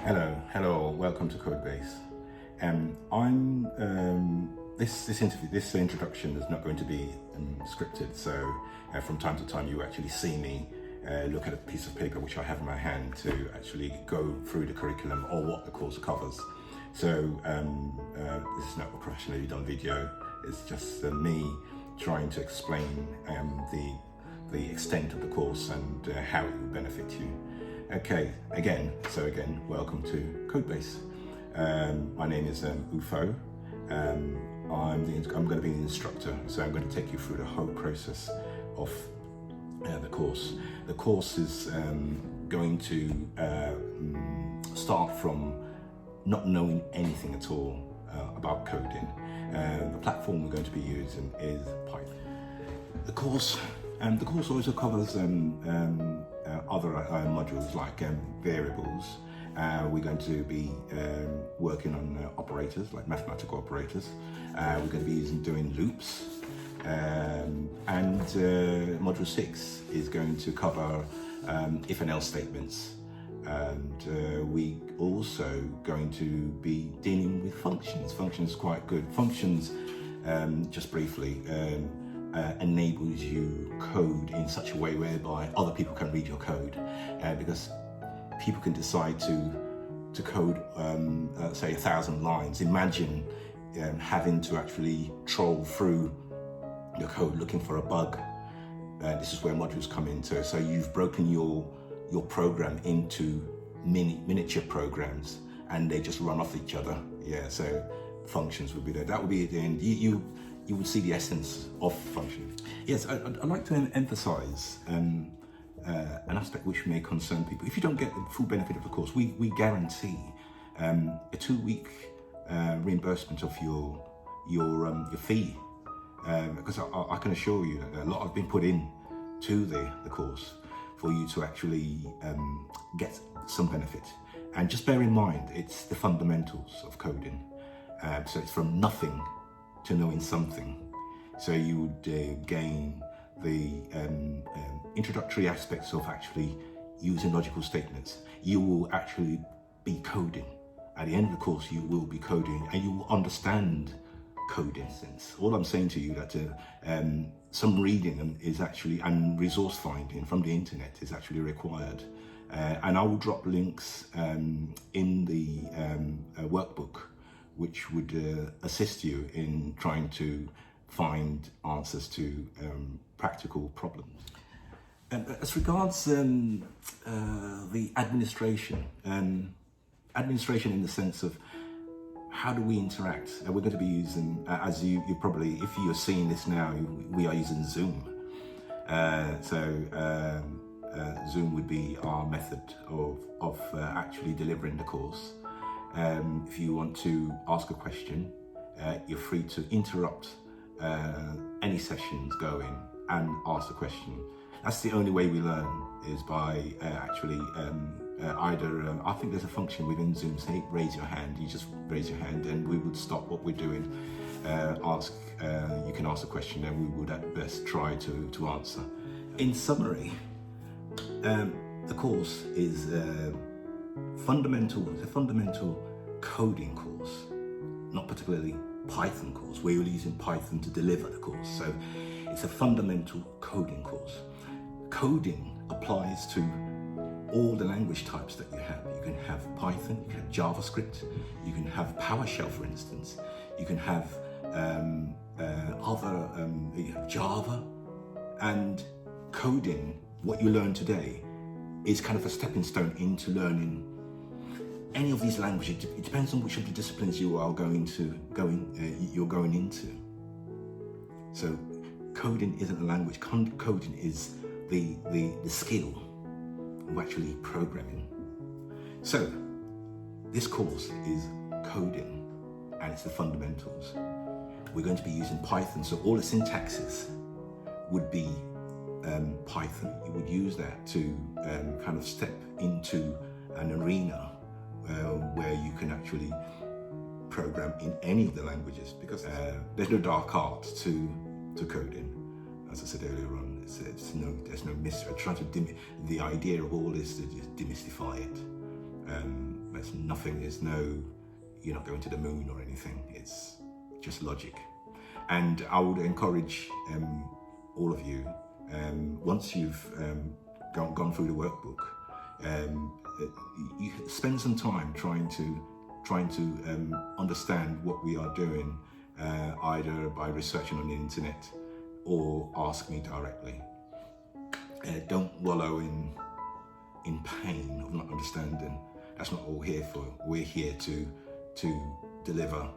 Hello, welcome to CodeBase. This introduction is not going to be scripted, so from time to time you actually see me look at a piece of paper which I have in my hand to actually go through the curriculum or what the course covers. So this is not a professionally done video, it's just me trying to explain the extent of the course and how it will benefit you. Okay, again, welcome to CodeBase. My name is Ufo. I'm going to be the instructor, so I'm going to take you through the whole process of the course. The course is going to start from not knowing anything at all about coding. The platform we're going to be using is Python. The course also covers other modules like variables. We're going to be working on operators, like mathematical operators. We're going to be doing loops. And module 6 is going to cover if and else statements. And we also going to be dealing with functions. Functions is quite good. Functions, just briefly, enables you code in such a way whereby other people can read your code, because people can decide to code say 1,000 lines. Imagine having to actually troll through your code looking for a bug. This is where modules come into. So you've broken your program into miniature programs, and they just run off each other. Yeah, so functions would be there. That would be at the end. You would see the essence of function. Yes, I'd like to emphasize an aspect which may concern people. If you don't get the full benefit of the course, we guarantee a 2-week reimbursement of your fee, because I can assure you that a lot have been put in to the course for you to actually get some benefit. And just bear in mind, it's the fundamentals of coding. So it's from nothing to knowing something. So you would gain the introductory aspects of actually using logical statements. You will actually be coding. At the end of the course, you will be coding, and you will understand coding sense. All I'm saying to you that some reading is actually, and resource finding from the internet is actually required. And I will drop links in the workbook, which would assist you in trying to find answers to practical problems. As regards the administration in the sense of how do we interact? We're going to be using, as you probably, if you're seeing this now, we are using Zoom. Zoom would be our method of actually delivering the course. If you want to ask a question, you're free to interrupt any sessions going and ask a question. That's the only way we learn, is by actually either, I think there's a function within Zoom, say raise your hand. You just raise your hand and we would stop what we're doing. You can ask a question and we would at best try to answer. In summary, the course is a fundamental coding course, not particularly Python course. We're using Python to deliver the course. So it's a fundamental coding course. Coding applies to all the language types that you have. You can have Python, you can have JavaScript, you can have PowerShell, for instance. You can have you have Java. And coding, what you learn today, is kind of a stepping stone into learning any of these languages. It depends on which of the disciplines you are going into. So coding isn't a language. Coding is the skill of actually programming. So this course is coding, and it's the fundamentals. We're going to be using Python, so all the syntaxes would be Python. You would use that to kind of step into an arena where you can actually program in any of the languages, because there's no dark art to coding. As I said earlier on, there's no mystery. I'm trying to the idea of all this to just demystify it. There's nothing, you're not going to the moon or anything. It's just logic. And I would encourage all of you, once you've gone through the workbook, you spend some time trying to understand what we are doing, either by researching on the internet or ask me directly. Don't wallow in pain of not understanding. That's not what we're here for. We're here to deliver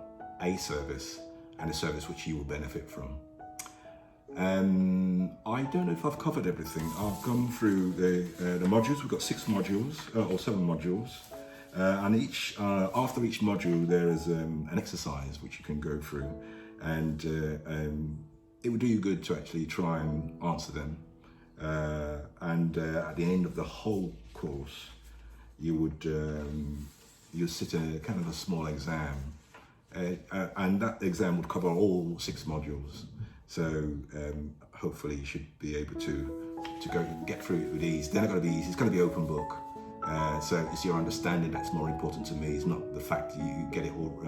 a service, and a service which you will benefit from. I don't know if I've covered everything. I've gone through the modules. We've got 6 modules, or 7 modules. And after each module, there is an exercise which you can go through. And it would do you good to actually try and answer them. And at the end of the whole course, you'll sit a kind of a small exam. And that exam would cover all 6 modules. So hopefully you should be able to get through it with ease. They're not going to be easy. It's going to be open book. So it's your understanding that's more important to me. It's not the fact that you get it all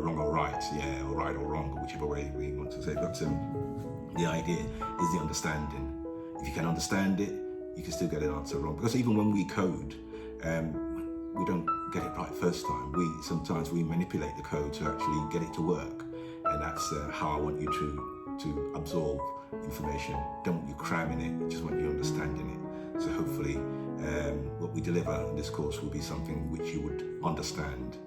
wrong or right, or right or wrong, whichever way we want to say. But the idea is the understanding. If you can understand it, you can still get an answer wrong. Because even when we code, we don't get it right first time. Sometimes we manipulate the code to actually get it to work, and that's how I want you to absorb information. Don't want you cramming it, I just want you understanding it. So hopefully what we deliver in this course will be something which you would understand